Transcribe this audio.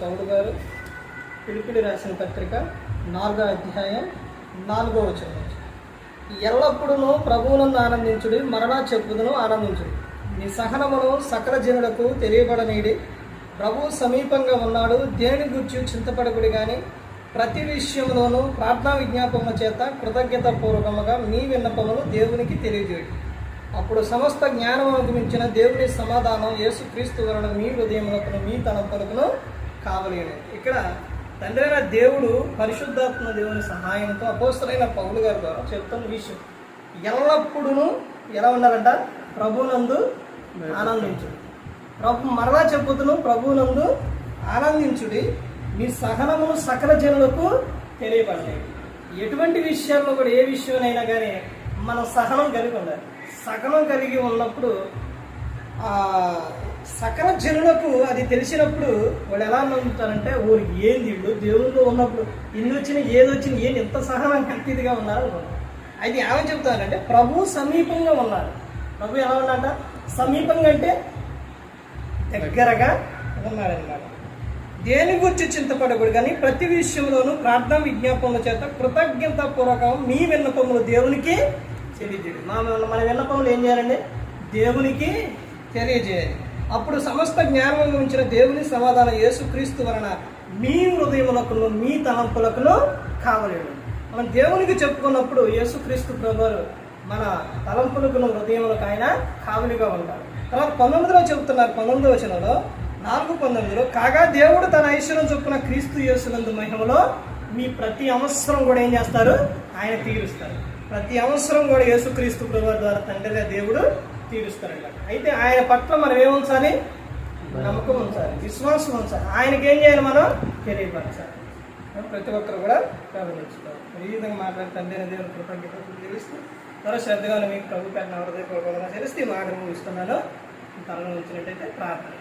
పౌలు గారు ఫిలిప్పీయులకు రాసిన పత్రిక 4వ అధ్యాయం 4వ వచనం. ఎల్లప్పుడూ ప్రభువునందు ఆనందించుడి, మరలా చెప్పుదును ఆనందించుడి. మీ సహనమును సకల జనులకు తెలియబడనీడి. ప్రభువు సమీపంగా ఉన్నాడు, దేని గురించి చింతపడకుడి కానీ ప్రతి విషయంలోనూ ప్రార్థనా విజ్ఞాపముల చేత కృతజ్ఞతాపూర్వకముగా మీ విన్నపములు దేవునికి తెలియజేయండి. అప్పుడు సమస్త జ్ఞానమునకు మించిన దేవుని సమాధానం యేసుక్రీస్తు వలన మీ హృదయములకు మీ తలంపులకు కావలేను. ఇక్కడ తండ్రి అయిన దేవుడు పరిశుద్ధాత్మ దేవుని సహాయంతో అపోస్తలుడైన పౌలు గారి ద్వారా చెప్తున్న విషయం, ఎల్లప్పుడూ ఎలా ఉన్నారంట? ప్రభువునందు ఆనందించుడి. మరలా చెప్పుతును, ప్రభువునందు ఆనందించుడి. మీ సహనమును సకల జనులకు తెలియబడలేదు. ఎటువంటి విషయాల్లో కూడా, ఏ విషయంలో కానీ మనం సహనం కలిగి ఉండాలి. సహనం కలిగి ఉన్నప్పుడు సకల జనులకు అది తెలిసినప్పుడు వాళ్ళు ఎలా నమ్ముతారంటే, ఊరికి ఏంది వీళ్ళు దేవుళ్ళు ఉన్నప్పుడు ఇన్ని వచ్చినా ఏదొచ్చినా ఏంటి ఎంత సహనం ఎంత ఇదిగా ఉన్నారు. అది ఏమని చెప్తారంటే, ప్రభు సమీపంగా ఉన్నారు. ప్రభు ఎలా ఉన్నాడ? సమీపంగా అంటే దగ్గరగా ఉన్నాడనమాట. దేని గురించి చింతపడకూడదు కానీ ప్రతి విషయంలోనూ ప్రార్థన విజ్ఞాపనల చేత కృతజ్ఞతాపూర్వకం మీ విన్నపములు దేవునికి తెలియజేయాలి. మన విన్నపములు ఏం చేయాలండి? దేవునికి తెలియజేయాలి. అప్పుడు సమస్త జ్ఞానం ఉంచిన దేవుని సమాధానం యేసుక్రీస్తు వలన మీ హృదయములకు మీ తలంపులకు కావలేడు. మనం దేవునికి చెప్పుకున్నప్పుడు యేసుక్రీస్తు ప్రభువారు మన తలంపులకు హృదయములకు ఆయన కావలిగా ఉంటారు. తర్వాత 19లో చెబుతున్నారు, 19వ వచనంలో 4:19, కాగా దేవుడు తన ఐశ్వర్యం చొప్పున క్రీస్తు యేసునందు మహిమలో మీ ప్రతి అవసరం కూడా ఏం చేస్తారు? ఆయన తీరుస్తారు. ప్రతి అవసరం కూడా యేసుక్రీస్తు ప్రభువారి ద్వారా తండ్రిగా దేవుడు తీరుస్తారంట. అయితే ఆయన పట్ల మనం ఏముంచాలి? నమ్మకం ఉంచాలి, విశ్వాసం ఉంచాలి. ఆయనకి ఏం చేయాలి? మనం తెలియపరచాలి. ప్రతి ఒక్కరు కూడా గమనించుకోవాలి. ఈ విధంగా మాట్లాడి తండ్రి అయిన దేవుని కృతజ్ఞతలు తెలుస్తూ త్వర శ్రద్ధగా మీకు ప్రభు పెట్టిన హృదయపూర్వకంగా తెలిస్తే ఈ మాట ఇస్తున్నాను. తలను ఉంచినట్టయితే ప్రార్థన